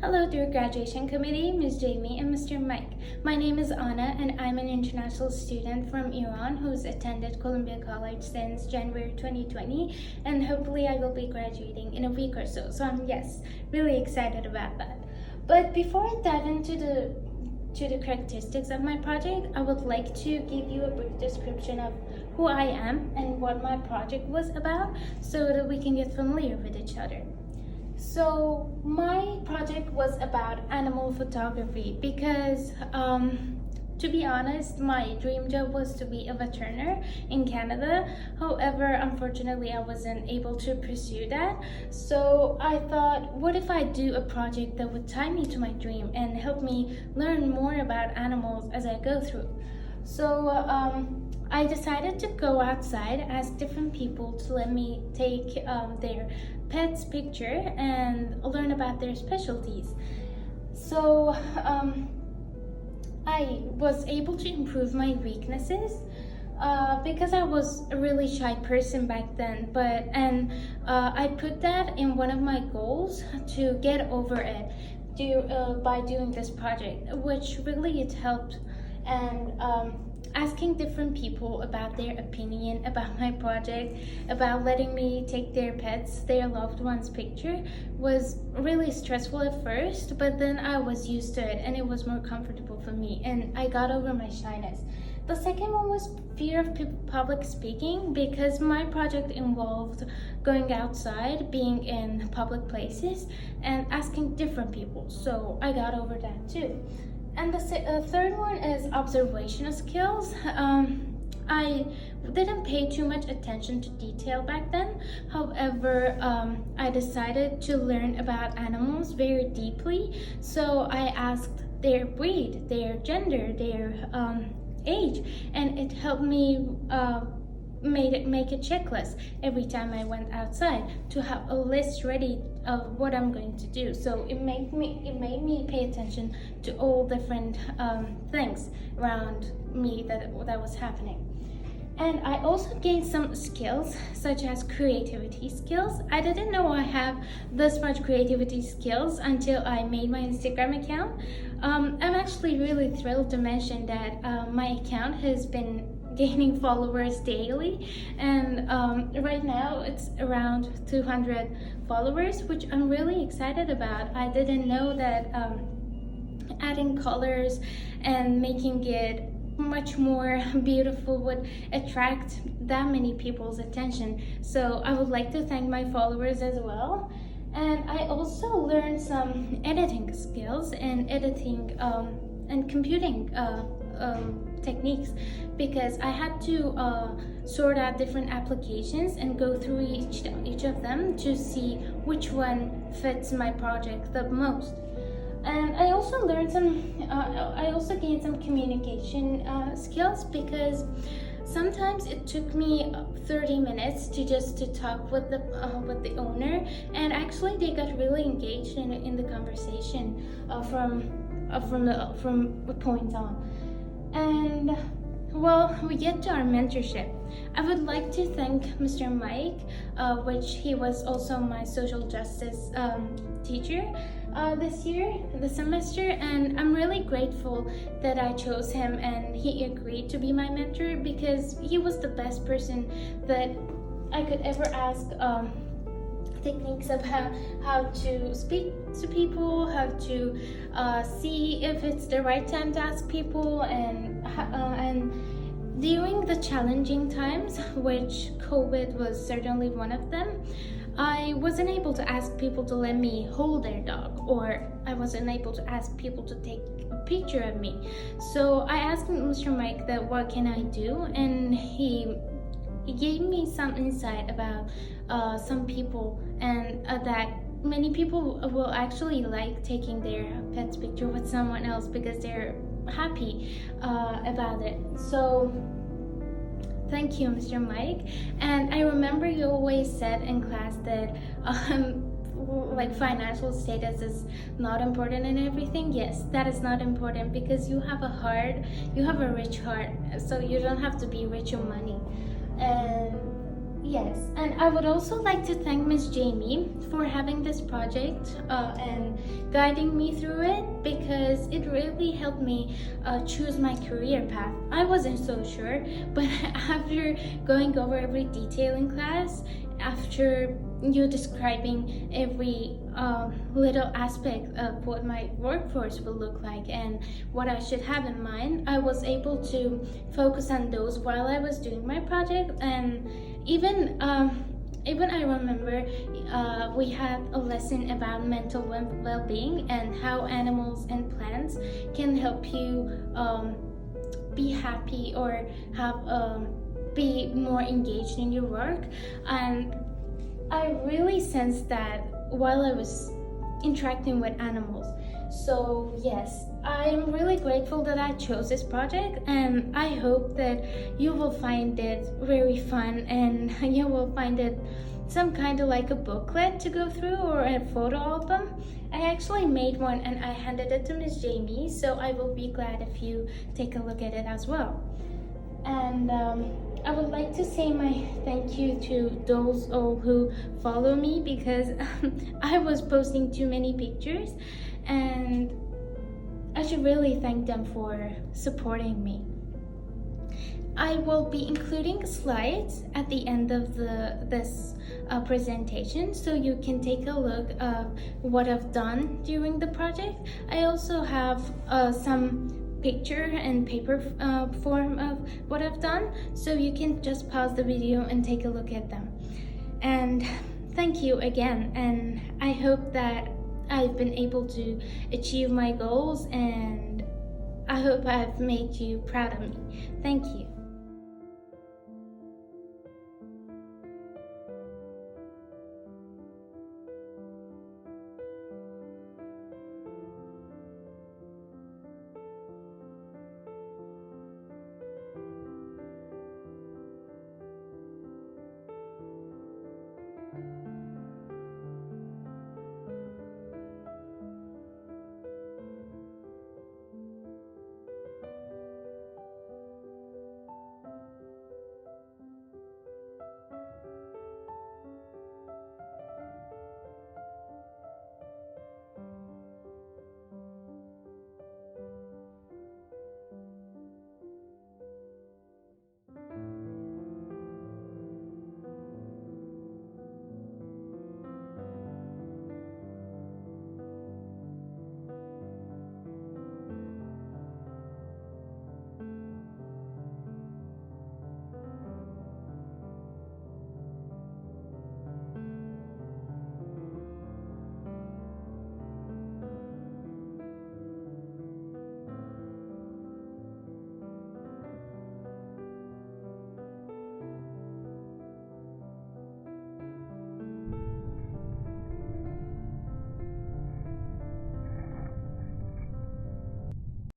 Hello, dear graduation committee, Ms. Jamie and Mr. Mike. My name is Anna, and I'm an international student from Iran who's attended Columbia College since January 2020, and hopefully I will be graduating in a week or so. So I'm, really excited about that. But before I dive into the characteristics of my project, I would like to give you a brief description of who I am and what my project was about so that we can get familiar with each other. So my project was about animal photography because to be honest, my dream job was to be a veterinarian in Canada. However, unfortunately, I wasn't able to pursue that. So I thought, what if I do a project that would tie me to my dream and help me learn more about animals as I go through? So I decided to go outside, ask different people to let me take their pet's picture and learn about their specialties. So I was able to improve my weaknesses because I was a really shy person back then, I put that in one of my goals to get over it by doing this project, which really it helped. And asking different people about their opinion about my project, about letting me take their pets, their loved ones' picture, was really stressful at first, but then I was used to it and it was more comfortable for me and I got over my shyness. The second one was fear of public speaking because my project involved going outside, being in public places, and asking different people, so I got over that too. And the third one is observational skills. I didn't pay too much attention to detail back then. However, I decided to learn about animals very deeply. So I asked their breed, their gender, their age, and it helped me make a checklist every time I went outside to have a list ready of what I'm going to do. So it made me pay attention to all different things around me that was happening. And I also gained some skills such as creativity skills. I didn't know I have this much creativity skills until I made my Instagram account. I'm actually really thrilled to mention that my account has been gaining followers daily, and right now it's around 200 followers, which I'm really excited about. I didn't know that adding colors and making it much more beautiful would attract that many people's attention. So I would like to thank my followers as well. And I also learned some editing skills and editing and computing techniques because I had to sort out different applications and go through each of them to see which one fits my project the most. And I also learned I also gained some communication skills because sometimes it took me 30 minutes to talk with the owner, and actually they got really engaged in the conversation from the point on. And well, we get to our mentorship. I would like to thank Mr. Mike, which he was also my social justice teacher this semester, and I'm really grateful that I chose him and he agreed to be my mentor because he was the best person that I could ever ask techniques of how to speak to people, how to see if it's the right time to ask people, and during the challenging times, which COVID was certainly one of them, I wasn't able to ask people to let me hold their dog, or I wasn't able to ask people to take a picture of me. So I asked Mr. Mike that what can I do, and he gave me some insight about some people, and that many people will actually like taking their pet's picture with someone else because they're happy about it. So thank you, Mr. Mike. And I remember you always said in class that like financial status is not important in everything. Yes, that is not important because you have a rich heart, so you don't have to be rich on money. And Yes, and I would also like to thank Miss Jamie for having this project and guiding me through it, because it really helped me choose my career path. I wasn't so sure, but after going over every detail in class, after you describing every little aspect of what my workforce will look like and what I should have in mind, I was able to focus on those while I was doing my project. And even I remember we had a lesson about mental well-being and how animals and plants can help you be happy or have be more engaged in your work. And I really sensed that while I was interacting with animals. So yes, I'm really grateful that I chose this project, and I hope that you will find it very fun and you will find it some kind of like a booklet to go through or a photo album. I actually made one and I handed it to Miss Jamie, so I will be glad if you take a look at it as well. And I would like to say my thank you to those all who follow me, because I was posting too many pictures, and I should really thank them for supporting me. I will be including slides at the end of this presentation, so you can take a look of what I've done during the project. I also have some picture and paper form of what I've done, so you can just pause the video and take a look at them. And thank you again, and I hope that I've been able to achieve my goals, and I hope I've made you proud of me. Thank you.